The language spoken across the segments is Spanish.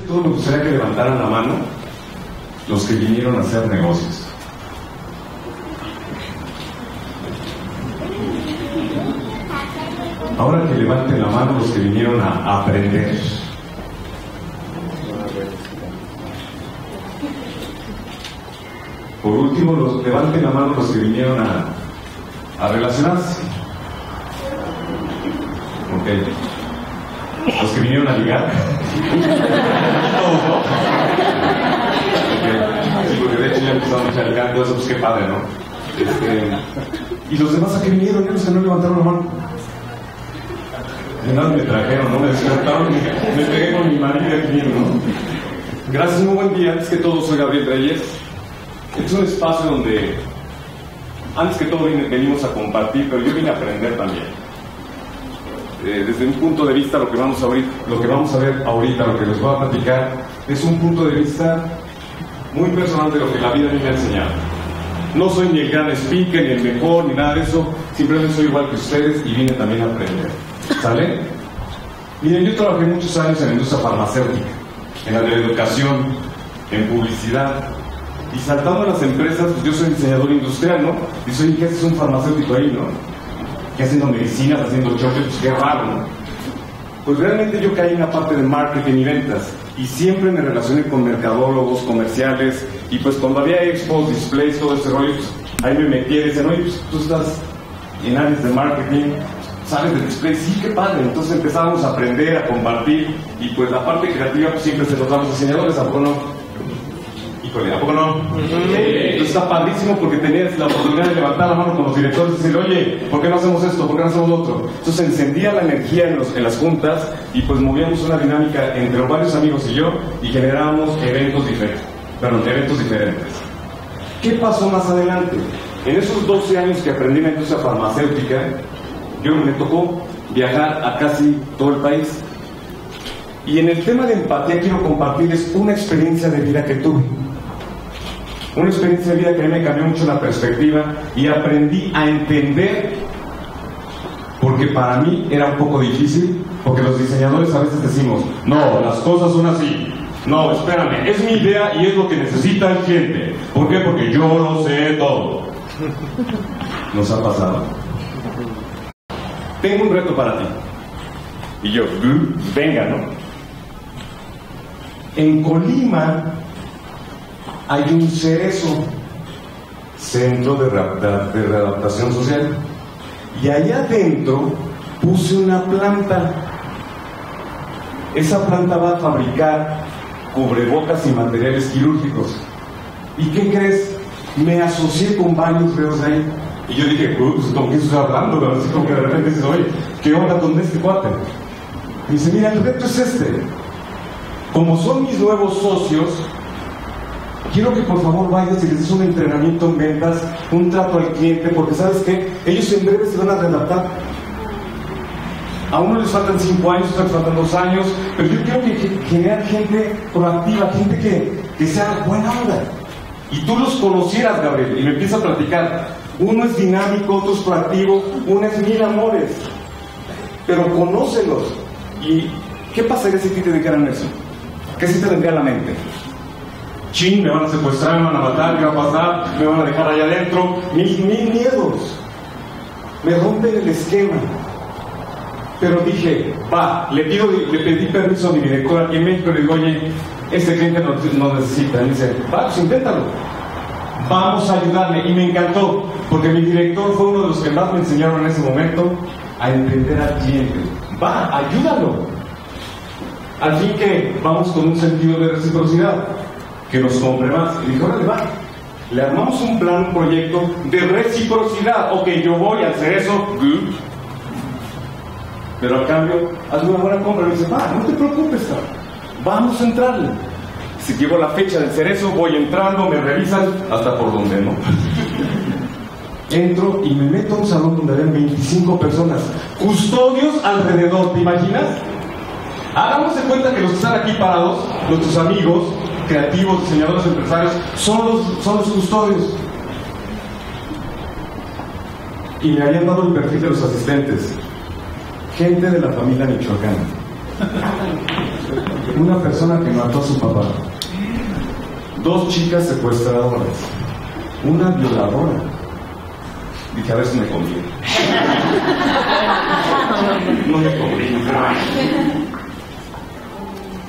Me gustaría que levantaran la mano los que vinieron a hacer negocios. Ahora que levanten la mano los que vinieron a aprender. Por último, levanten la mano los que vinieron a relacionarse. Ok. Los que vinieron a ligar. Todos, ¿no? Sí, porque de hecho ya empezamos a ligar, todo eso, pues qué padre, ¿no? Y los demás a qué vinieron, los que no levantaron la mano. De nada me trajeron, ¿no? Me despertaron, me pegué con mi marido aquí, ¿no? Gracias, muy buen día. Antes que todo, soy Gabriel Reyes. Este es un espacio donde, antes que todo, venimos a compartir, pero yo vine a aprender también. Desde un punto de vista, lo que vamos a ver ahorita, lo que les voy a platicar, es un punto de vista muy personal de lo que la vida me ha enseñado. No soy ni el gran speaker, ni el mejor, ni nada de eso. Simplemente soy igual que ustedes y vine también a aprender. ¿Sale? Miren, yo trabajé muchos años en la industria farmacéutica, en la de educación, en publicidad. Y saltando a las empresas, pues yo soy diseñador industrial, ¿no? Y soy, ¿qué haces un farmacéutico ahí, no? ¿Qué haciendo medicinas, haciendo choques? Pues qué raro, ¿no? Pues realmente yo caí en la parte de marketing y ventas. Y siempre me relacioné con mercadólogos, comerciales. Y pues cuando había expos, displays, todo ese rollo, pues ahí me metí y decían, oye, pues tú estás en áreas de marketing, sabes de display, sí, qué padre. Entonces empezábamos a aprender, a compartir. Y pues la parte creativa pues siempre se los damos diseñadores, ¿a poco no? ¿A poco no? Entonces está padrísimo porque tenías la oportunidad de levantar la mano con los directores y decir, oye, ¿por qué no hacemos esto? ¿Por qué no hacemos lo otro? Entonces encendía la energía en las juntas y pues movíamos una dinámica entre varios amigos y yo y generábamos eventos diferentes. ¿Qué pasó más adelante? En esos 12 años que aprendí en la industria farmacéutica, me tocó viajar a casi todo el país. Y en el tema de empatía quiero compartirles una experiencia de vida que tuve. Una experiencia de vida que a mí me cambió mucho la perspectiva y aprendí a entender, porque para mí era un poco difícil, porque los diseñadores a veces decimos, no, las cosas son así. No, espérame, es mi idea y es lo que necesita el cliente. ¿Por qué? Porque yo lo sé todo. Nos ha pasado. Tengo un reto para ti. Y yo, venga, ¿no? En Colima hay un Cerezo, Centro de Readaptación Social, y allá adentro puse una planta. Esa planta va a fabricar cubrebocas y materiales quirúrgicos. ¿Y qué crees? Me asocié con varios reos de ahí. Y yo dije, pues, ¿con qué estoy hablando? ¿No? Así como que de repente dices, oye, ¿qué onda con este cuate? Y dice, mira, el reto es este. Como son mis nuevos socios, quiero que por favor vayas y les des un entrenamiento en ventas, un trato al cliente, porque ¿sabes qué? Ellos en breve se van a readaptar. A uno les faltan 5 años, a otros les faltan 2 años, pero yo quiero que generar gente proactiva, gente que sea buena onda. Y tú los conocieras, Gabriel, y me empieza a platicar. Uno es dinámico, otro es proactivo, uno es mil amores. Pero conócelos. ¿Y qué pasaría si te dijeran eso? ¿Qué se te vendría a la mente? Chin, me van a secuestrar, me van a matar, ¿qué va a pasar? Me van a dejar allá adentro. Mil miedos. Me rompen el esquema. Pero dije, le pedí permiso a mi director aquí en México y le digo, oye, este cliente nos necesita. Y me dice, pues inténtalo. Vamos a ayudarle. Y me encantó, porque mi director fue uno de los que más me enseñaron en ese momento a entender al cliente. Ayúdalo. Al fin que vamos con un sentido de reciprocidad, que nos compre más. Y dije, órale, va. Le armamos un plan, un proyecto de reciprocidad. Ok, yo voy a hacer eso, pero a cambio, hazme una buena compra. Y me dice, no te preocupes, vamos a entrarle. Si llegó la fecha del cerezo, voy entrando, me revisan hasta por donde no. Entro y me meto a un salón donde habían 25 personas, custodios alrededor, ¿te imaginas? Hagamos de cuenta que los que están aquí parados, nuestros amigos, creativos, diseñadores, empresarios, son los custodios. Y me habían dado el perfil de los asistentes. Gente de la familia michoacana. Una persona que mató a su papá. 2 chicas secuestradoras. Una violadora. Dije, a ver si me conviene. No me conviene.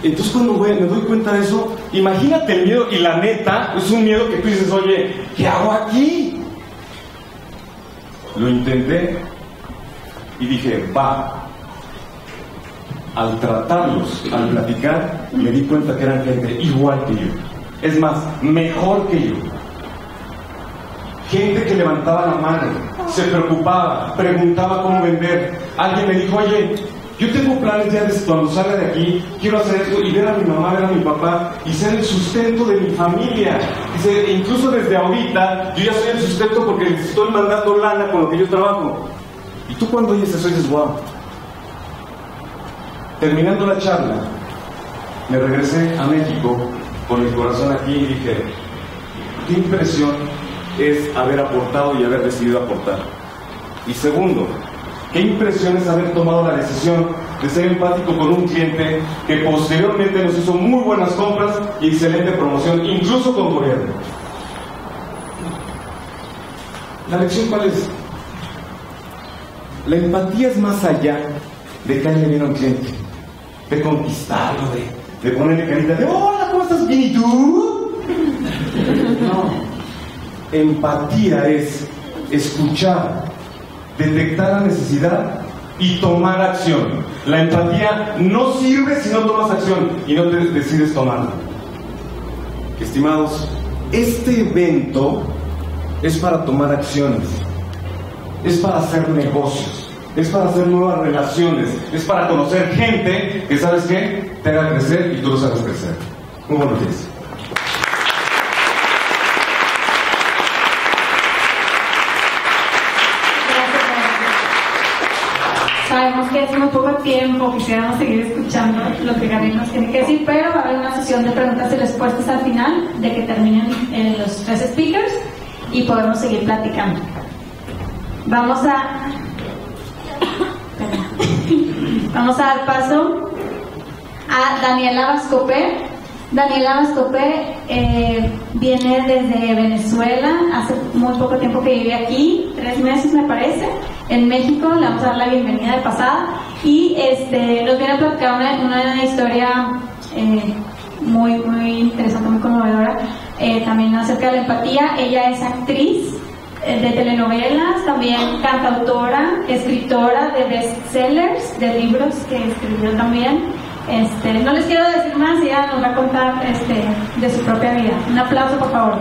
Entonces cuando me doy cuenta de eso, imagínate el miedo, y la neta, es un miedo que tú dices, oye, ¿qué hago aquí? Lo intenté y dije, va. Al tratarlos, al platicar, me di cuenta que eran gente igual que yo. Es más, mejor que yo. Gente que levantaba la mano, se preocupaba, preguntaba cómo vender. Alguien me dijo, oye, yo tengo planes ya de cuando salga de aquí, quiero hacer esto y ver a mi mamá, ver a mi papá y ser el sustento de mi familia. Dice, incluso desde ahorita, yo ya soy el sustento porque les estoy mandando lana con lo que yo trabajo. Y tú cuando oyes eso dices, wow. Terminando la charla, me regresé a México con el corazón aquí y dije, qué impresión es haber aportado y haber decidido aportar. Y segundo, qué impresión es haber tomado la decisión de ser empático con un cliente que posteriormente nos hizo muy buenas compras y excelente promoción, incluso con gobierno. ¿La lección cuál es? La empatía es más allá de caerle bien a un cliente, de conquistarlo, de ponerle carita de hola, ¿cómo estás? ¿Bien y tú? No. Empatía es escuchar, detectar la necesidad y tomar acción. La empatía no sirve si no tomas acción y no te decides tomarla. Estimados, este evento es para tomar acciones, es para hacer negocios, es para hacer nuevas relaciones, es para conocer gente que, ¿sabes qué?, te haga crecer y tú los hagas crecer. Muy buenos días. Sabemos que es muy poco tiempo, quisiéramos seguir escuchando lo que Gabriel nos tiene que decir, pero va a haber una sesión de preguntas y respuestas al final de que terminen los 3 speakers y podemos seguir platicando. Vamos a dar paso a Daniela Vascopé. Daniela Vascopé viene desde Venezuela, hace muy poco tiempo que vive aquí, 3 meses me parece, en México. Le vamos a dar la bienvenida de pasada y nos viene a platicar una historia muy, muy interesante, muy conmovedora, también acerca de la empatía. Ella es actriz de telenovelas, también cantautora, escritora de bestsellers, de libros que escribió también. No les quiero decir más, ella nos va a contar de su propia vida. Un aplauso, por favor.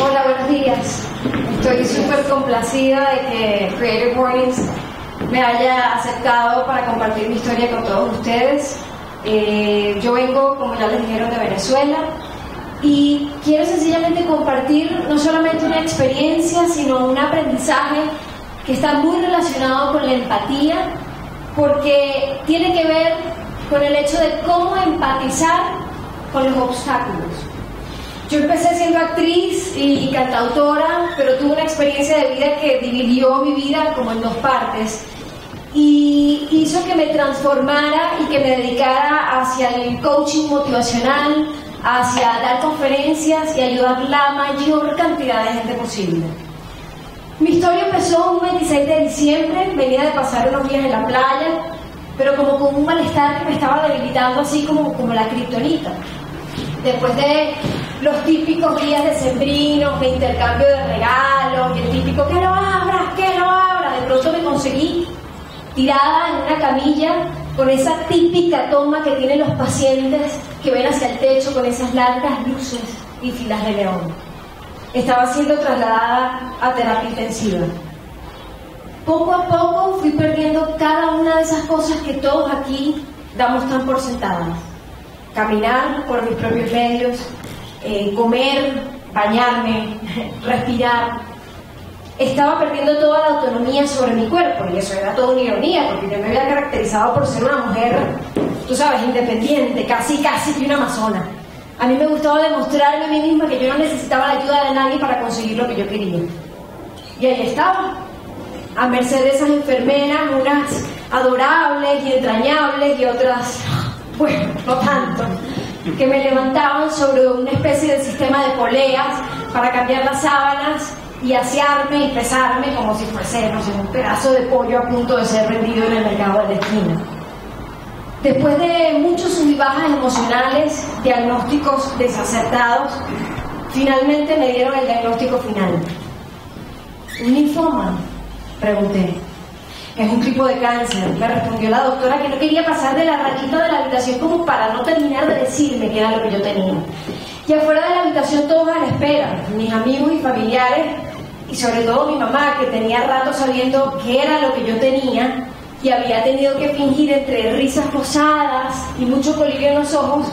Hola, buenos días. Estoy súper complacida de que Creative Mornings me haya aceptado para compartir mi historia con todos ustedes. Yo vengo, como ya les dijeron, de Venezuela y quiero sencillamente compartir no solamente una experiencia, sino un aprendizaje que está muy relacionado con la empatía, porque tiene que ver con el hecho de cómo empatizar con los obstáculos. Yo empecé siendo actriz y cantautora, pero tuve una experiencia de vida que dividió mi vida como en 2 partes y hizo que me transformara y que me dedicara hacia el coaching motivacional, hacia dar conferencias y ayudar la mayor cantidad de gente posible. Mi historia empezó un 26 de diciembre, venía de pasar unos días en la playa, pero como con un malestar que me estaba debilitando, así como la kriptonita. Después de los típicos días decembrinos, de intercambio de regalos, y el típico que lo abra, de pronto me conseguí tirada en una camilla con esa típica toma que tienen los pacientes que ven hacia el techo con esas largas luces y filas de neón. Estaba siendo trasladada a terapia intensiva. poco a poco fui perdiendo cada una de esas cosas que todos aquí damos tan por sentadas. Caminar por mis propios medios, comer, bañarme, respirar. Estaba perdiendo toda la autonomía sobre mi cuerpo, y eso era toda una ironía, porque yo me había caracterizado por ser una mujer, tú sabes, independiente, casi que una amazona. A mí me gustaba demostrarme a mí misma que yo no necesitaba la ayuda de nadie para conseguir lo que yo quería. Y ahí estaba, a merced de esas enfermeras, unas adorables y entrañables y otras, bueno, no tanto, que me levantaban sobre una especie de sistema de poleas para cambiar las sábanas y asearme y pesarme como si fuese, no sé, un pedazo de pollo a punto de ser vendido en el mercado de la esquina. Después de muchos sub y bajas emocionales, diagnósticos desacertados, finalmente me dieron el diagnóstico final. ¿Un linfoma?, pregunté. Es un tipo de cáncer, me respondió la doctora, que no quería pasar de la rayita de la habitación como para no terminar de decirme qué era lo que yo tenía. Y afuera de la habitación todos a la espera, mis amigos y familiares, y sobre todo mi mamá, que tenía rato sabiendo qué era lo que yo tenía, y había tenido que fingir entre risas posadas y mucho colirio en los ojos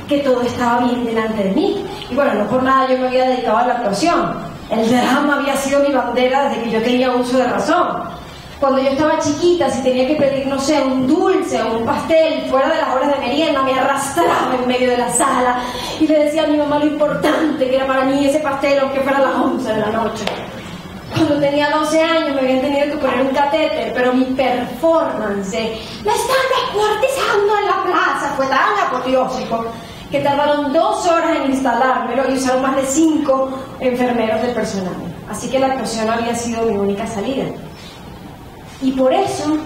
que todo estaba bien delante de mí. Y bueno, no por nada yo me había dedicado a la actuación. El drama había sido mi bandera desde que yo tenía uso de razón. Cuando yo estaba chiquita, si tenía que pedir, no sé, un dulce o un pastel fuera de las horas de merienda, me arrastraba en medio de la sala y le decía a mi mamá lo importante que era para mí ese pastel, aunque fuera a las 11 de la noche. Cuando tenía 12 años me habían tenido que poner un catéter, pero mi performance de "me están descuartizando en la plaza" fue tan apoteósico que tardaron 2 horas en instalármelo y usaron más de 5 enfermeros del personal. Así que la actuación había sido mi única salida. Y por eso,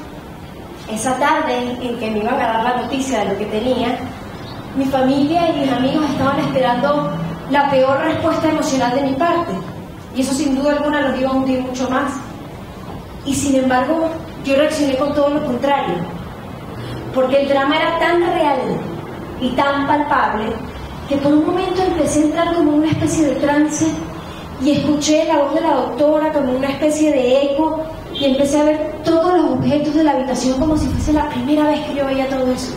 esa tarde en que me iban a dar la noticia de lo que tenía, mi familia y mis amigos estaban esperando la peor respuesta emocional de mi parte. Y eso sin duda alguna los iba a hundir mucho más. Y sin embargo, yo reaccioné con todo lo contrario. Porque el drama era tan real y tan palpable que por un momento empecé a entrar como en una especie de trance y escuché la voz de la doctora como una especie de eco y empecé a ver todos los objetos de la habitación como si fuese la primera vez que yo veía todo eso.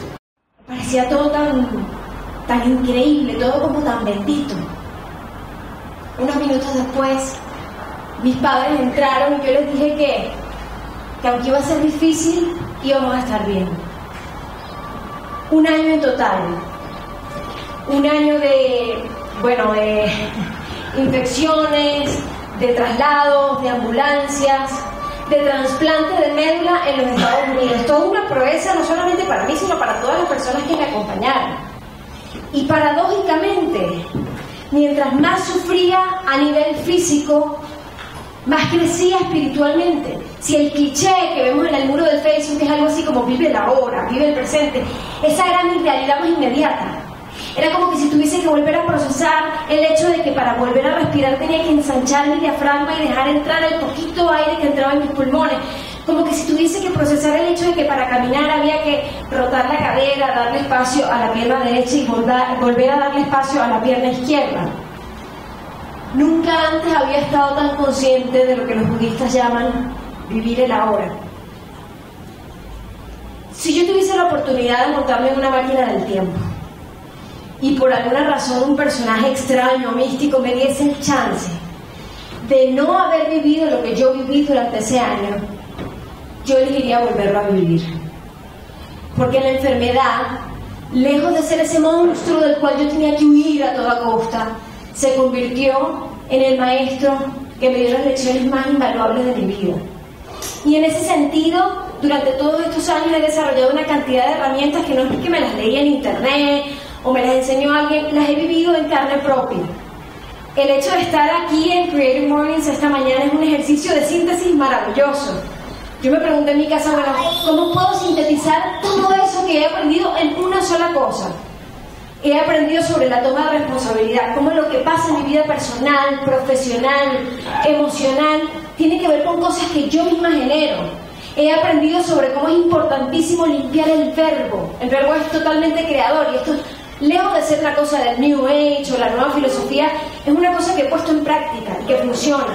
Me parecía todo tan increíble, todo como tan bendito. Unos minutos después, mis padres entraron y yo les dije que aunque iba a ser difícil, íbamos a estar bien. 1 año en total. 1 año de infecciones, de traslados, de ambulancias, de trasplante de médula en los Estados Unidos. Toda una proeza, no solamente para mí, sino para todas las personas que me acompañaron. Y paradójicamente, mientras más sufría a nivel físico, más crecía espiritualmente. Si el cliché que vemos en el muro del Facebook es algo así como vive la hora, vive el presente, esa era mi realidad más inmediata. Era como que si tuviese que volver a procesar el hecho de que para volver a respirar tenía que ensanchar mi diafragma y dejar entrar el poquito aire que entraba en mis pulmones. Como que si tuviese que procesar el hecho de que para caminar había que rotar la cadera, darle espacio a la pierna derecha y volver a darle espacio a la pierna izquierda. Nunca antes había estado tan consciente de lo que los budistas llaman vivir el ahora. Si yo tuviese la oportunidad de montarme en una máquina del tiempo y por alguna razón un personaje extraño, místico, me diese el chance de no haber vivido lo que yo viví durante ese año, yo elegiría volverlo a vivir. Porque la enfermedad, lejos de ser ese monstruo del cual yo tenía que huir a toda costa, se convirtió en el maestro que me dio las lecciones más invaluables de mi vida. Y en ese sentido, durante todos estos años he desarrollado una cantidad de herramientas que no es que me las leí en internet o me las enseñó alguien, las he vivido en carne propia. El hecho de estar aquí en Creative Mornings esta mañana es un ejercicio de síntesis maravilloso. Yo me pregunté en mi casa, bueno, ¿cómo puedo sintetizar todo eso que he aprendido en una sola cosa? He aprendido sobre la toma de responsabilidad, cómo lo que pasa en mi vida personal, profesional, emocional, tiene que ver con cosas que yo misma genero. He aprendido sobre cómo es importantísimo limpiar el verbo. El verbo es totalmente creador y esto, lejos de ser una cosa del New Age o la nueva filosofía, es una cosa que he puesto en práctica y que funciona.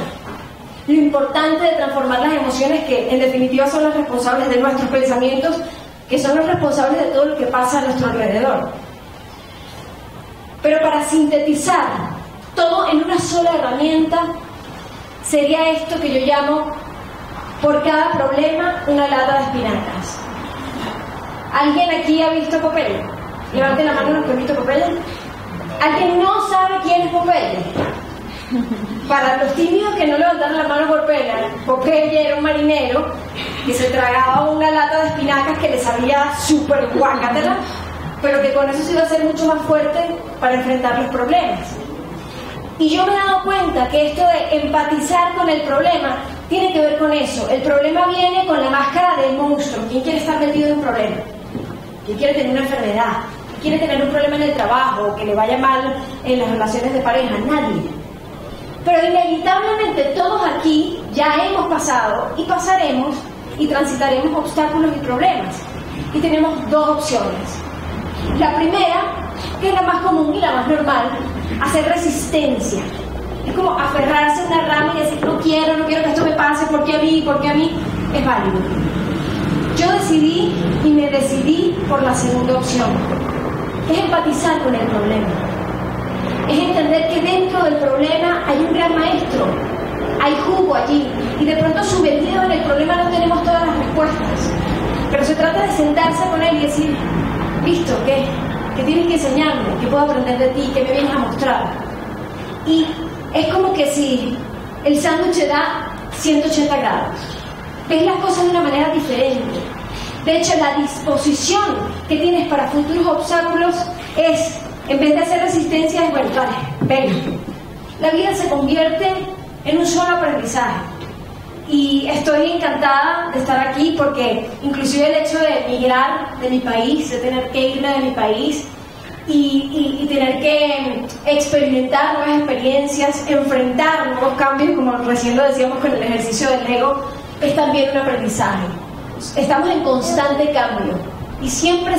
lo importante de transformar las emociones, que en definitiva son las responsables de nuestros pensamientos, que son los responsables de todo lo que pasa a nuestro alrededor. Pero para sintetizar todo en una sola herramienta, sería esto que yo llamo: por cada problema, una lata de espinacas. ¿Alguien aquí ha visto Popeye? Levanten la mano los que han visto Popeye. ¿Alguien no sabe quién es Popeye? Para los tímidos que no levantaron la mano por pena, Popeye era un marinero que se tragaba una lata de espinacas que le sabía súper guácatela, pero que con eso se iba a hacer mucho más fuerte para enfrentar los problemas. Y yo me he dado cuenta que esto de empatizar con el problema tiene que ver con eso. El problema viene con la máscara del monstruo. ¿Quién quiere estar metido en un problema? ¿Quién quiere tener una enfermedad? ¿Quién quiere tener un problema en el trabajo o que le vaya mal en las relaciones de pareja? Nadie. Pero inevitablemente todos aquí ya hemos pasado y pasaremos y transitaremos obstáculos y problemas. Y tenemos dos opciones. La primera, que es la más común y la más normal, hacer resistencia. Es como aferrarse a una rama y decir: no quiero que esto me pase, porque a mí, es válido. Yo decidí y me decidí por la segunda opción, que es empatizar con el problema. Es entender que dentro del problema hay un gran maestro, hay jugo allí, y de pronto subvertido en el problema no tenemos todas las respuestas, pero se trata de sentarse con él y decir: listo, ¿qué tienes que enseñarme? ¿Qué puedo aprender de ti? ¿Qué me vienes a mostrar? Y es como que si el sándwich da 180 grados. Ves las cosas de una manera diferente. De hecho, la disposición que tienes para futuros obstáculos es, en vez de hacer resistencia, es: bueno, vale, venga. La vida se convierte en un solo aprendizaje. Y estoy encantada de estar aquí porque inclusive el hecho de emigrar de mi país, de tener que irme de mi país y tener que experimentar nuevas experiencias, enfrentar nuevos cambios, como recién lo decíamos con el ejercicio del Lego, es también un aprendizaje. Estamos en constante cambio y siempre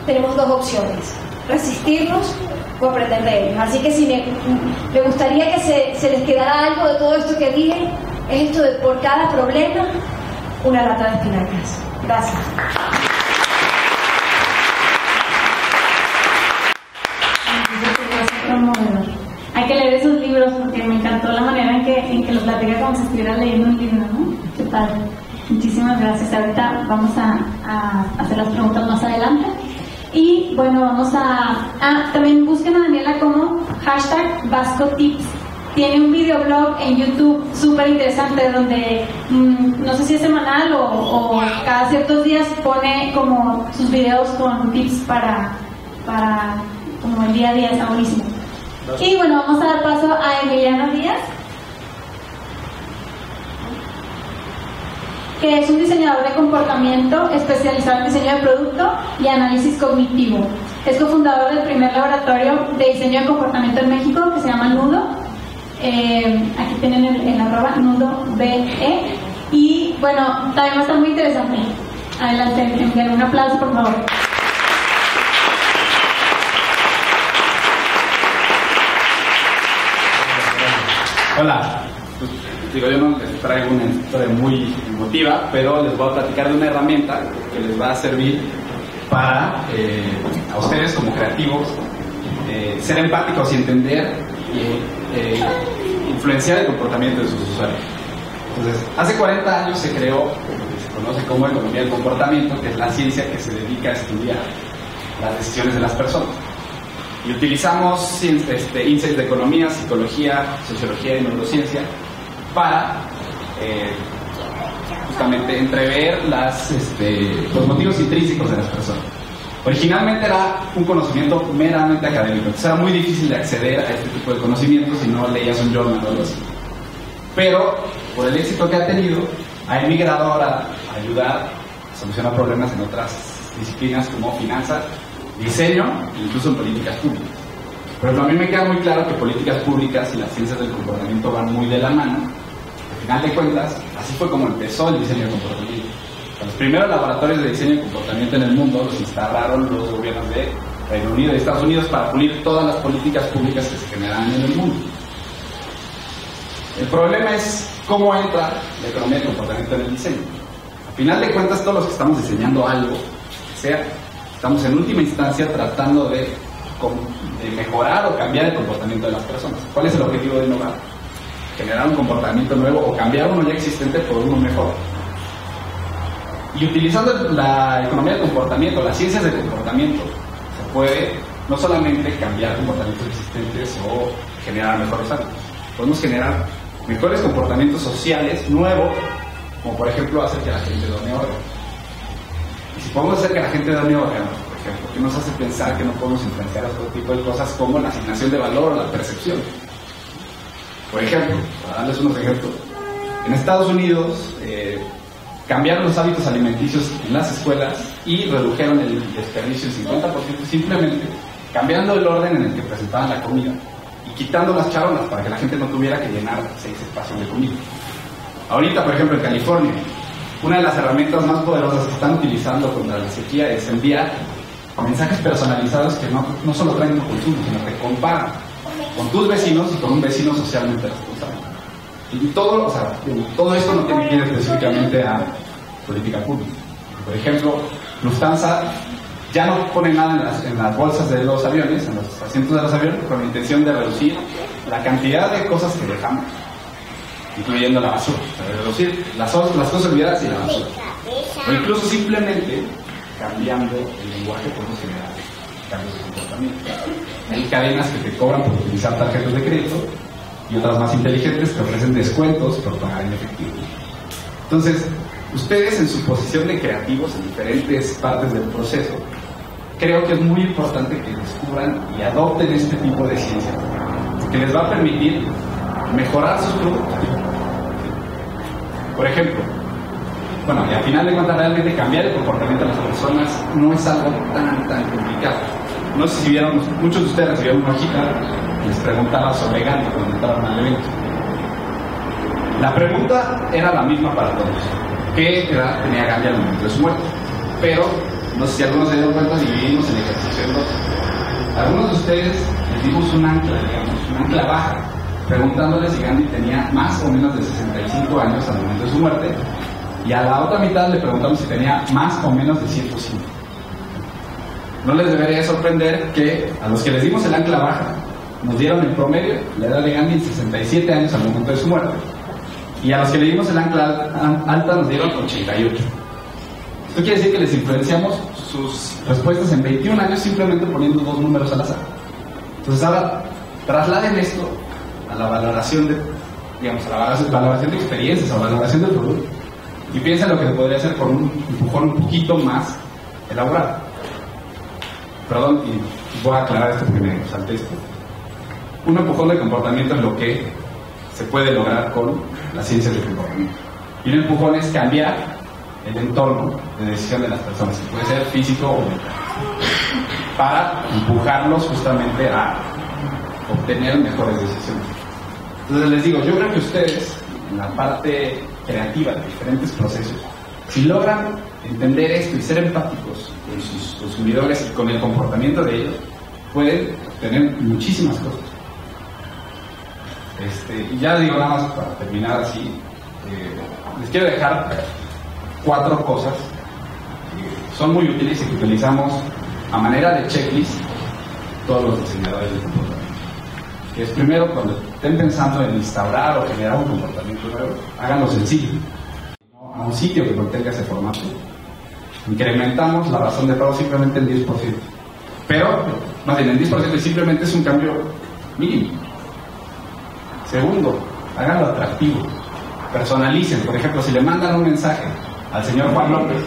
tenemos dos opciones: resistirnos o aprender de ellos. Así que si me gustaría que se les quedara algo de todo esto que dije, es esto de: por cada problema, una lata de espinacas. Gracias. Hay que leer esos libros porque me encantó la manera en que lo platica como si estuviera leyendo un libro, ¿no? ¿Qué tal? Muchísimas gracias. Ahorita vamos a hacer las preguntas más adelante. Y bueno, vamos también busquen a Daniela como #VascoTips. Tiene un videoblog en YouTube súper interesante donde no sé si es semanal o cada ciertos días pone como sus videos con tips para como el día a día. Está buenísimo. Y bueno, vamos a dar paso a Emiliano Díaz, que es un diseñador de comportamiento especializado en diseño de producto y análisis cognitivo. Es cofundador del primer laboratorio de diseño de comportamiento en México, que se llama Nudo. Aquí tienen el arroba NudoBE. Y bueno, también va a estar muy interesante. Adelante, envíen un aplauso, por favor. Hola, pues, digo, yo no les traigo una historia muy emotiva, pero les voy a platicar de una herramienta que les va a servir para a ustedes como creativos ser empáticos y entender y influenciar el comportamiento de sus usuarios. Entonces, hace 40 años se creó lo que se conoce como economía del comportamiento, que es la ciencia que se dedica a estudiar las decisiones de las personas. Y utilizamos insights de economía, psicología, sociología y neurociencia para justamente entrever los motivos intrínsecos de las personas. Originalmente era un conocimiento meramente académico, entonces era muy difícil de acceder a este tipo de conocimientos si no leías un journal o algo así. Pero por el éxito que ha tenido, ha emigrado ahora a ayudar a solucionar problemas en otras disciplinas como finanzas, diseño e incluso en políticas públicas. Pero a mí me queda muy claro que políticas públicas y las ciencias del comportamiento van muy de la mano. Al final de cuentas, así fue como empezó el diseño de comportamiento. Los primeros laboratorios de diseño de comportamiento en el mundo los instalaron los gobiernos de Reino Unido y Estados Unidos para pulir todas las políticas públicas que se generaban en el mundo. El problema es cómo entra la economía del comportamiento en el diseño. Al final de cuentas, todos los que estamos diseñando algo, estamos en última instancia tratando de mejorar o cambiar el comportamiento de las personas. ¿Cuál es el objetivo de innovar? Generar un comportamiento nuevo o cambiar uno ya existente por uno mejor. Y utilizando la economía del comportamiento, las ciencias del comportamiento, se puede no solamente cambiar comportamientos existentes o generar mejores hábitos, podemos generar mejores comportamientos sociales nuevos, como por ejemplo hacer que la gente done órganos. Y si podemos hacer que la gente done órganos, por ejemplo, ¿qué nos hace pensar que no podemos influenciar otro tipo de cosas como la asignación de valor o la percepción? Por ejemplo, para darles unos ejemplos, en Estados Unidos cambiaron los hábitos alimenticios en las escuelas y redujeron el desperdicio en 50% simplemente cambiando el orden en el que presentaban la comida y quitando las charolas para que la gente no tuviera que llenar 6 espacios de comida. Ahorita, por ejemplo, en California, una de las herramientas más poderosas que están utilizando contra la sequía es enviar mensajes personalizados que no solo traen un consumo, sino que comparan con tus vecinos y con un vecino socialmente responsable. Y todo esto no tiene que ir específicamente a política pública. Por ejemplo, Lufthansa ya no pone nada en las bolsas de los aviones, en los asientos de los aviones, con la intención de reducir la cantidad de cosas que dejamos, incluyendo la basura, reducir las cosas olvidadas y la basura. O incluso simplemente cambiando el lenguaje podemos generar cambios de comportamiento. Hay cadenas que te cobran por utilizar tarjetas de crédito y otras más inteligentes que ofrecen descuentos por pagar en efectivo. Entonces, ustedes en su posición de creativos en diferentes partes del proceso, creo que es muy importante que descubran y adopten este tipo de ciencia, que les va a permitir mejorar sus productos. Por ejemplo, y al final de cuentas realmente cambiar el comportamiento de las personas no es algo tan complicado. No sé si vieron, muchos de ustedes recibieron una hojita que les preguntaba sobre Gandhi cuando entraron al evento. La pregunta era la misma para todos. ¿Qué edad tenía Gandhi al momento de su muerte? Pero, no sé si algunos se dieron cuenta, dividimos el ejercicio en dos. Algunos de ustedes les dimos un ancla baja, preguntándoles si Gandhi tenía más o menos de 65 años al momento de su muerte, y a la otra mitad le preguntamos si tenía más o menos de 105. No les debería sorprender que a los que les dimos el ancla baja nos dieron en promedio la edad de Gandhi en 67 años al momento de su muerte, y a los que le dimos el ancla alta nos dieron 88. Esto quiere decir que les influenciamos sus respuestas en 21 años simplemente poniendo 2 números al azar. Entonces ahora trasladen esto a la valoración a la valoración de experiencias, a la valoración del producto, y piensen lo que se podría hacer con un empujón un poquito más elaborado. Perdón, y voy a aclarar esto porque me salté esto. Un empujón de comportamiento es lo que se puede lograr con las ciencias del comportamiento. Y un empujón es cambiar el entorno de decisión de las personas, que puede ser físico o mental, para empujarlos justamente a obtener mejores decisiones. Entonces les digo, yo creo que ustedes, en la parte creativa de diferentes procesos, si logran entender esto y ser empáticos con sus consumidores y con el comportamiento de ellos, pueden obtener muchísimas cosas. Y ya digo nada más para terminar así, les quiero dejar 4 cosas que son muy útiles y que utilizamos a manera de checklist todos los diseñadores de comportamiento. Que es primero, cuando estén pensando en instaurar o generar un comportamiento nuevo, háganlo sencillo, a un sitio que contenga ese formato. Incrementamos la razón de pago simplemente en 10%, pero más bien el 10% simplemente es un cambio mínimo. Segundo, háganlo atractivo, personalicen. Por ejemplo, si le mandan un mensaje al señor Juan López,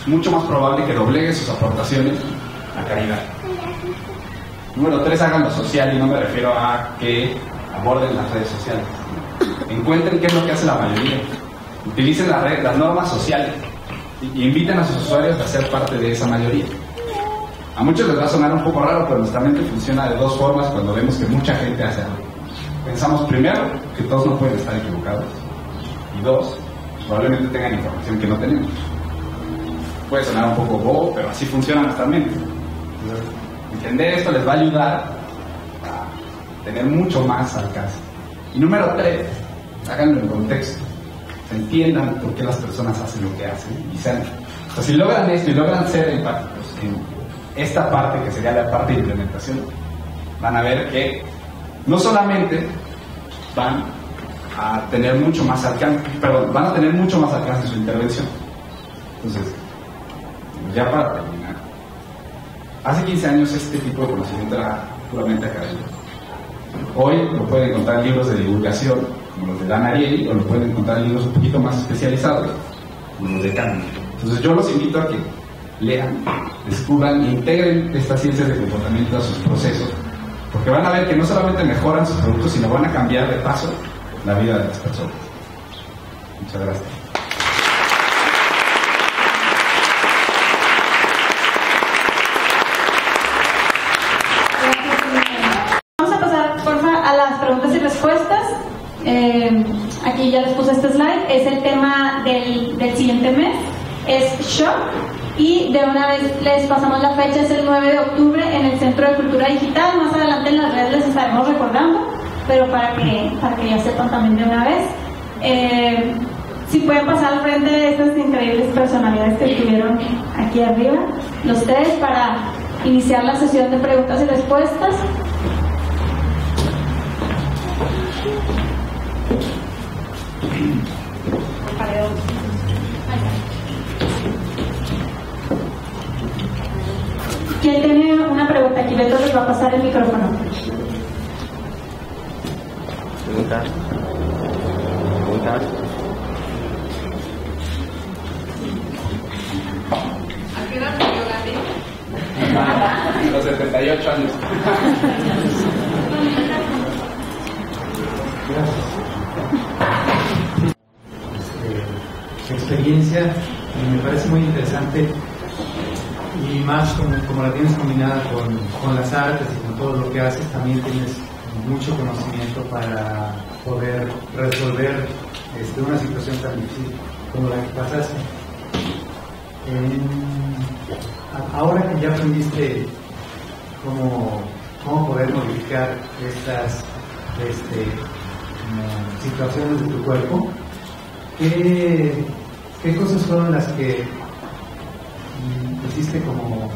es mucho más probable que doblegue sus aportaciones a caridad. Número 3, háganlo social, y no me refiero a que aborden las redes sociales. Encuentren qué es lo que hace la mayoría. Utilicen las normas sociales y inviten a sus usuarios a ser parte de esa mayoría. A muchos les va a sonar un poco raro, pero nuestra mente funciona de 2 formas cuando vemos que mucha gente hace algo. Pensamos primero que todos no pueden estar equivocados, y 2, probablemente tengan información que no tenemos. Puede sonar un poco bobo, pero así funciona nuestra mente. Entonces, entender esto les va a ayudar a tener mucho más alcance. Y número 3, háganlo en contexto, entiendan por qué las personas hacen lo que hacen y sean, o sea, si logran esto y logran ser empáticos en esta parte que sería la parte de implementación, van a ver que no solamente van a tener mucho más alcance, van a tener mucho más alcance en su intervención. Entonces, ya para terminar, hace 15 años este tipo de conocimiento era puramente académico. Hoy lo pueden encontrar en libros de divulgación, como los de Dan Ariely, o lo pueden encontrar en libros un poquito más especializados, como los de Kahneman. Entonces yo los invito a que lean, descubran e integren estas ciencias de comportamiento a sus procesos, porque van a ver que no solamente mejoran sus productos, sino van a cambiar de paso la vida de las personas. Muchas gracias. Vamos a pasar, porfa, a las preguntas y respuestas. Aquí ya les puse este slide. Es el tema del siguiente mes. Es shock. Y de una vez les pasamos la fecha, es el 9 de octubre en el Centro de Cultura Digital. Más adelante en las redes les estaremos recordando, pero para que ya sepan también de una vez. Si pueden pasar al frente de estas increíbles personalidades que estuvieron aquí arriba, los tres, para iniciar la sesión de preguntas y respuestas. ¿Quién tiene una pregunta? Aquí Beto les va a pasar el micrófono. Preguntas. ¿A qué edad murió Gandhi? A los 78 años. Su experiencia me parece muy interesante, y más como la tienes combinada con las artes y con todo lo que haces, también tienes mucho conocimiento para poder resolver una situación tan difícil como la que pasaste. Ahora que ya aprendiste cómo poder modificar estas situaciones de tu cuerpo, ¿qué cosas fueron las que hiciste como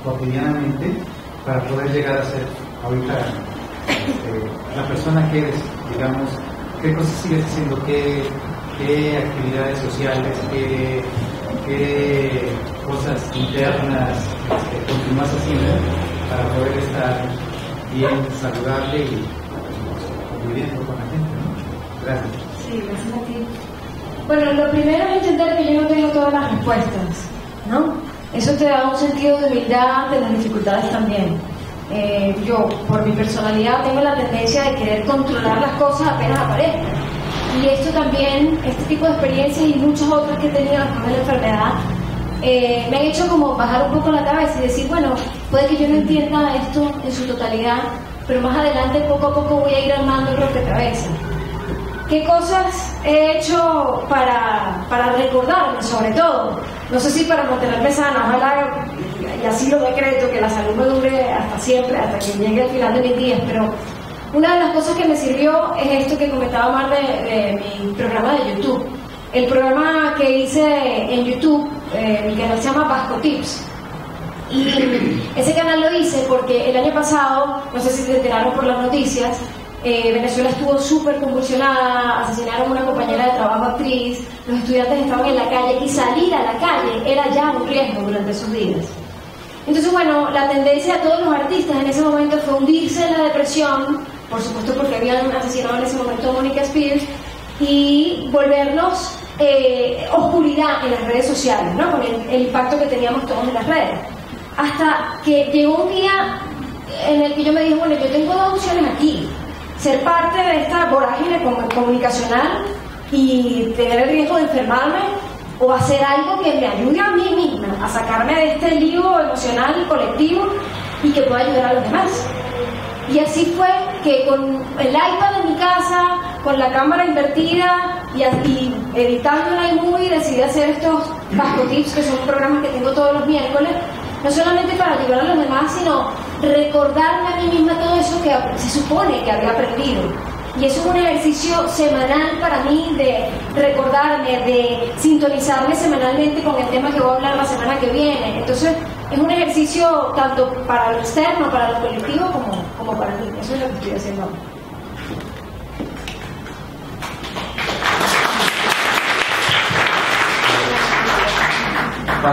cotidianamente para poder llegar a ser ahorita la persona que eres? Digamos, ¿qué cosas sigues haciendo? ¿Qué actividades sociales? ¿Qué cosas internas continúas haciendo para poder estar bien, saludable y conviviendo con la gente, ¿no? Gracias. Sí, gracias a ti. Bueno, lo primero es entender que yo no tengo todas las respuestas, ¿no? Eso te da un sentido de humildad ante las dificultades también. Yo, por mi personalidad, tengo la tendencia de querer controlar las cosas apenas aparezcan. Y esto también, este tipo de experiencias y muchas otras que he tenido después de la enfermedad, me han hecho como bajar un poco la cabeza y decir, bueno, puede que yo no entienda esto en su totalidad, pero más adelante, poco a poco, voy a ir armando el rompecabezas. ¿Qué cosas he hecho para recordarme, sobre todo? No sé si para mantenerme sana, ojalá, y así lo decreto, que la salud me dure hasta siempre, hasta que llegue al final de mis días, pero una de las cosas que me sirvió es esto que comentaba Mar de mi programa de YouTube. El programa que hice en YouTube, mi canal se llama Vasco Tips. Y ese canal lo hice porque el año pasado, no sé si se enteraron por las noticias, Venezuela estuvo súper convulsionada, asesinaron a una compañera de trabajo actriz, los estudiantes estaban en la calle y salir a la calle era ya un riesgo durante esos días. Entonces, bueno, la tendencia de todos los artistas en ese momento fue hundirse en la depresión, por supuesto porque habían asesinado en ese momento a Mónica Spears, y volvernos oscuridad en las redes sociales, ¿no? Con el impacto que teníamos todos en las redes. Hasta que llegó un día en el que yo me dije, bueno, yo tengo dos opciones aquí: ser parte de esta vorágine comunicacional y tener el riesgo de enfermarme, o hacer algo que me ayude a mí misma a sacarme de este lío emocional y colectivo y que pueda ayudar a los demás. Y así fue que con el iPad en mi casa, con la cámara invertida y editando en iMovie, decidí hacer estos Vasco Tips, que son programas que tengo todos los miércoles, no solamente para ayudar a los demás, sino recordarme a mí misma todo eso que se supone que había aprendido. Y eso es un ejercicio semanal para mí de recordarme, de sintonizarme semanalmente con el tema que voy a hablar la semana que viene. Entonces, es un ejercicio tanto para lo externo, para lo colectivo, como para mí. Eso es lo que estoy haciendo ahora.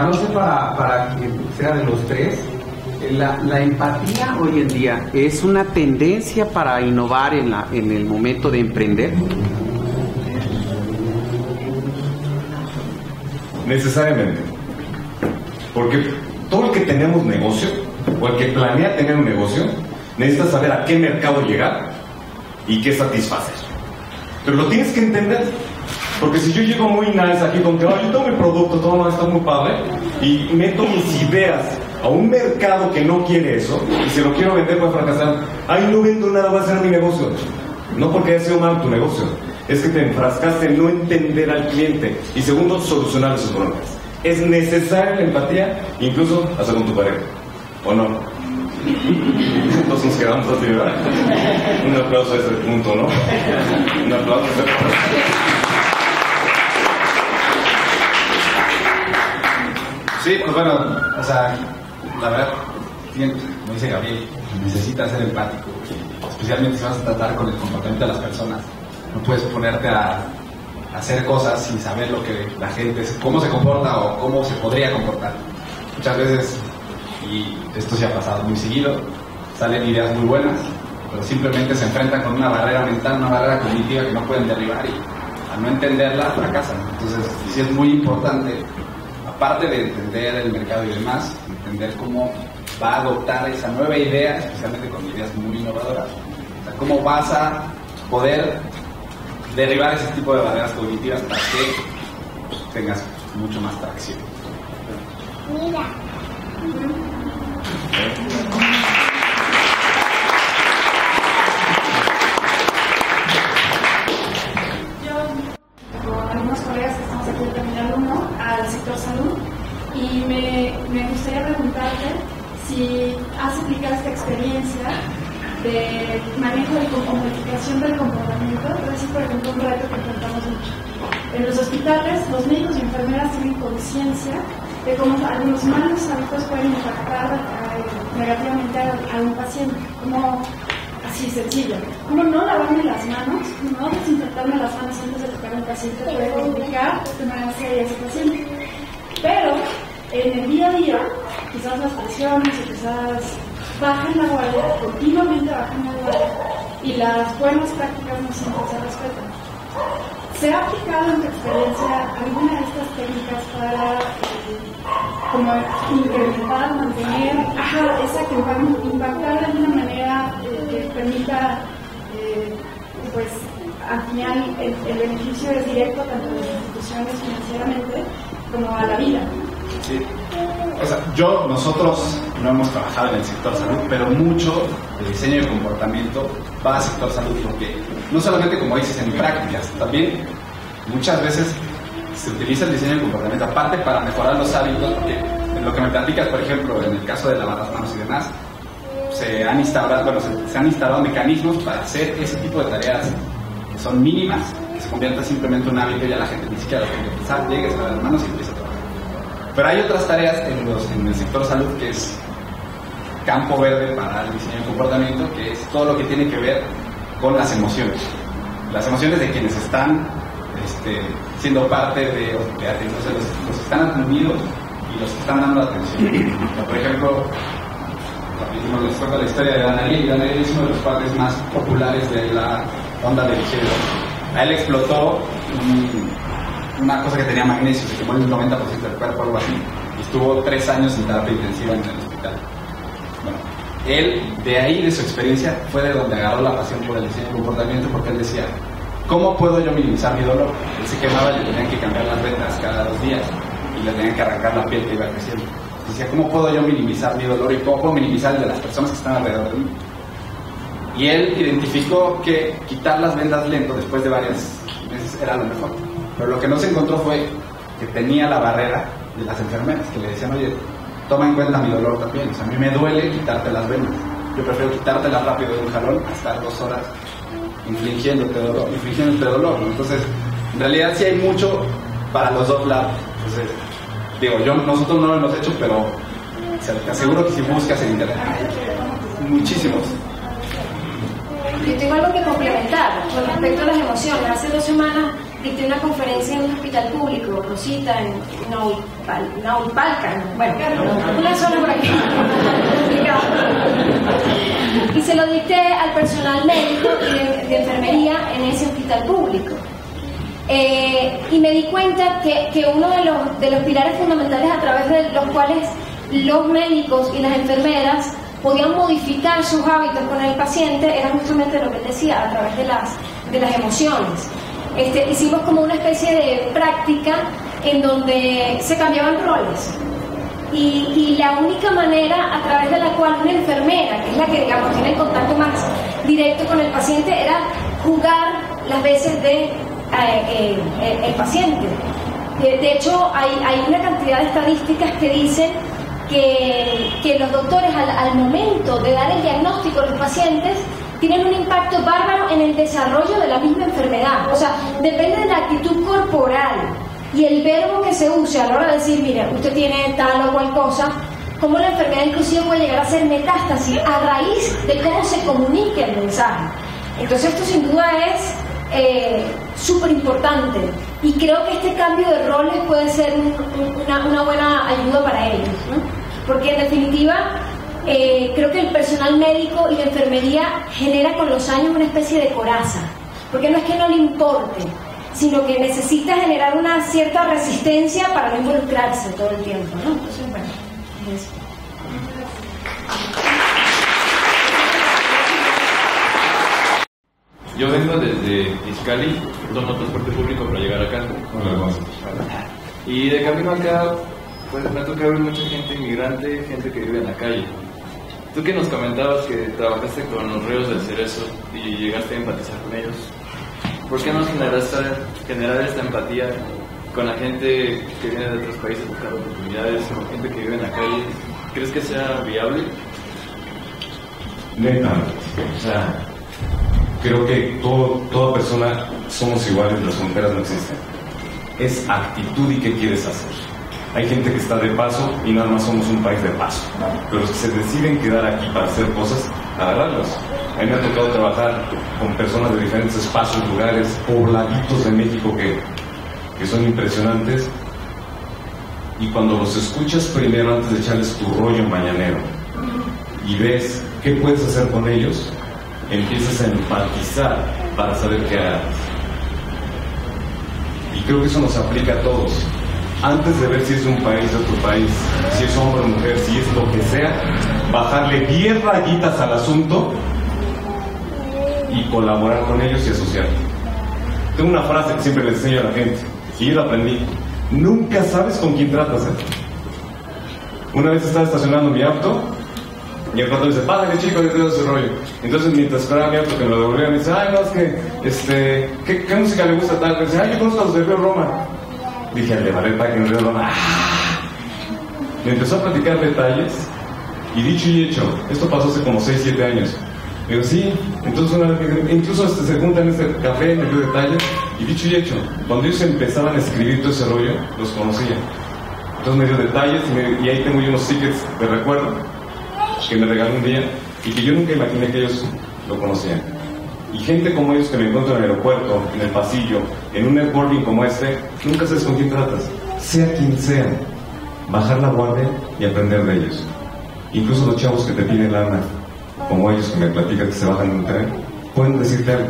No sé, para que sea de los tres, la empatía hoy en día es una tendencia para innovar en el momento de emprender. Necesariamente. Porque todo el que tenemos negocio, o el que planea tener un negocio, necesita saber a qué mercado llegar y qué satisfacer. Pero lo tienes que entender. Porque si yo llego muy nice aquí con que yo tengo mi producto, todo está muy padre, y meto mis ideas a un mercado que no quiere eso, y si lo quiero vender puede fracasar, ay, no vendo nada, va a ser mi negocio. No porque haya sido mal tu negocio, es que te enfrascaste en no entender al cliente, y segundo, solucionar sus problemas. Es necesaria la empatía, incluso hasta con tu pareja, ¿o no? Entonces nos quedamos así, ¿verdad? Un aplauso a ese punto, ¿no? Un aplauso a ese punto. Sí, pues bueno, o sea, la verdad, como dice Gabriel, necesitas ser empático, especialmente si vas a tratar con el comportamiento de las personas. No puedes ponerte a hacer cosas sin saber lo que la gente, cómo se comporta o cómo se podría comportar. Muchas veces, y esto se ha pasado muy seguido, salen ideas muy buenas, pero simplemente se enfrentan con una barrera mental, una barrera cognitiva que no pueden derribar y al no entenderla fracasan. Entonces, sí es muy importante, aparte de entender el mercado y demás, entender cómo va a adoptar esa nueva idea, especialmente con ideas muy innovadoras. O sea, cómo vas a poder derribar ese tipo de barreras cognitivas para que tengas mucho más tracción. Mira. Con algunos colegas que estamos aquí terminando al sector salud y me gustaría preguntarte si has aplicado esta experiencia de manejo o modificación del comportamiento. Es por ejemplo un reto que enfrentamos mucho. En los hospitales, los médicos y enfermeras tienen conciencia de cómo algunos malos hábitos pueden impactar negativamente a un paciente. Como así sencillo. Como no lavarme las manos, no desinfectarme las manos antes de tocar a un paciente puede complicar de manera seria a ese paciente. Pero en el día a día, quizás las presiones o quizás bajan la guardia, continuamente bajan la guardia y las buenas prácticas no siempre se respetan. ¿Se ha aplicado en tu experiencia alguna de estas técnicas para como incrementar, mantener, impactar de alguna manera que permita, pues al final el beneficio es directo tanto de las instituciones financieramente como a la vida? Sí. O sea, nosotros no hemos trabajado en el sector salud, pero mucho del diseño de comportamiento va al sector salud, porque no solamente, como dices, en prácticas, también muchas veces se utiliza el diseño de comportamiento aparte para mejorar los hábitos, porque en lo que me platicas, por ejemplo, en el caso de lavar las manos y demás, se han instalado mecanismos para hacer ese tipo de tareas que son mínimas, que se convierta simplemente en un hábito y ya la gente ni siquiera lo tiene que pensar, llegue, se lava las manos y empieza a trabajar. Pero hay otras tareas en el sector salud que es campo verde para el diseño de comportamiento, que es todo lo que tiene que ver con las emociones. Las emociones de quienes están siendo parte de atención, los que están atendidos y los que están dando atención. Por ejemplo, les cuento la historia de Dan Ariely. Dan Ariely es uno de los padres más populares de la onda del cielo. A él explotó una cosa que tenía magnesio, se quemó el 90% del cuerpo, algo así, y estuvo 3 años en terapia intensiva en el hospital. Bueno, él, de ahí, de su experiencia, fue de donde agarró la pasión por el diseño de comportamiento, porque él decía, ¿cómo puedo yo minimizar mi dolor? Él se quemaba y le tenían que cambiar las vendas cada 2 días, y le tenían que arrancar la piel que iba creciendo. Decía, ¿cómo puedo yo minimizar mi dolor y cómo puedo minimizar el de las personas que están alrededor de mí? Y él identificó que quitar las vendas lento, después de varios meses, era lo mejor. Pero lo que no se encontró fue que tenía la barrera de las enfermeras, que le decían, oye, toma en cuenta mi dolor también. O sea, a mí me duele quitarte las venas. Yo prefiero quitártelas rápido de un jalón a estar 2 horas infligiéndote dolor, ¿no? Entonces, en realidad sí hay mucho para los dos lados. Entonces, digo, nosotros no lo hemos hecho, pero te aseguro que si buscas en internet hay muchísimos. Yo tengo algo que complementar con respecto a las emociones. Hace 2 semanas dicté una conferencia en un hospital público, Rosita, en Naucalpan, bueno, una zona por aquí. Y se lo dicté al personal médico y de enfermería en ese hospital público. Y me di cuenta que uno de los pilares fundamentales a través de los cuales los médicos y las enfermeras podían modificar sus hábitos con el paciente era justamente lo que él decía, a través de las emociones. Hicimos como una especie de práctica en donde se cambiaban roles. Y la única manera a través de la cual una enfermera, que es la que digamos tiene el contacto más directo con el paciente, era jugar las veces de el paciente. De hecho, hay una cantidad de estadísticas que dicen que los doctores al momento de dar el diagnóstico a los pacientes tienen un impacto bárbaro en el desarrollo de la misma enfermedad. O sea, depende de la actitud corporal y el verbo que se use a la hora de decir, mire, usted tiene tal o cual cosa, cómo la enfermedad inclusive puede llegar a ser metástasis a raíz de cómo se comunica el mensaje. Entonces esto sin duda es súper importante y creo que este cambio de roles puede ser una buena ayuda para ellos, ¿no? Porque en definitiva creo que el personal médico y la enfermería genera con los años una especie de coraza, porque no es que no le importe, sino que necesita generar una cierta resistencia para no involucrarse todo el tiempo, ¿no? Entonces, bueno, es eso. Yo vengo desde Izcali, tomo transporte público para llegar acá. Y de camino acá, pues me ha tocado ver mucha gente inmigrante, gente que vive en la calle. Tú que nos comentabas que trabajaste con los ríos del Cerezo y llegaste a empatizar con ellos, ¿por qué no generar esta empatía con la gente que viene de otros países buscando oportunidades, con gente que vive en la calle? ¿Crees que sea viable? Neta, o sea, creo que toda persona somos iguales, las fronteras no existen. Es actitud y qué quieres hacer. Hay gente que está de paso y nada más somos un país de paso. Pero los que se deciden quedar aquí para hacer cosas, agarrarlos. A mí me ha tocado trabajar con personas de diferentes espacios, lugares, pobladitos de México que son impresionantes. Y cuando los escuchas primero antes de echarles tu rollo mañanero y ves qué puedes hacer con ellos, empiezas a empatizar para saber qué hagas. Y creo que eso nos aplica a todos. Antes de ver si es un país de otro país, si es hombre o mujer, si es lo que sea, bajarle 10 rayitas al asunto y colaborar con ellos y asociar. Tengo una frase que siempre le enseño a la gente, y yo la aprendí. Nunca sabes con quién tratas, ¿eh? Una vez estaba estacionando mi auto y el pato dice, pásale chico, yo te doy ese rollo. Entonces mientras esperaba mi auto que me lo devolviera, me dice, ay no, es que, ¿qué música le gusta tal? Me dice, ay, yo conozco a los de Río Roma. Dije, al de Valeta, que en Río Roma. Me empezó a platicar detalles y dicho y hecho, esto pasó hace como 6-7 años. Digo, sí, entonces una vez, incluso se juntan en este café, me dio detalles y dicho y hecho, cuando ellos empezaban a escribir todo ese rollo, los conocía. Entonces me dio detalles y ahí tengo yo unos tickets de recuerdo que me regaló un día y que yo nunca imaginé que ellos lo conocían. Y gente como ellos que me encuentro en el aeropuerto, en el pasillo, en un networking como este, nunca sabes con quién tratas, sea quien sea. Bajar la guardia y aprender de ellos. Incluso los chavos que te piden lana, como ellos que me platican que se bajan en un tren, pueden decirte algo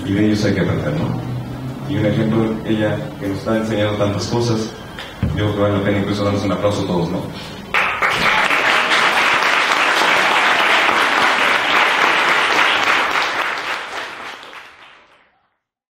y de ellos hay que aprender, ¿no? Y un ejemplo, ella que nos está enseñando tantas cosas, yo creo que vale la pena incluso darnos un aplauso a todos, ¿no?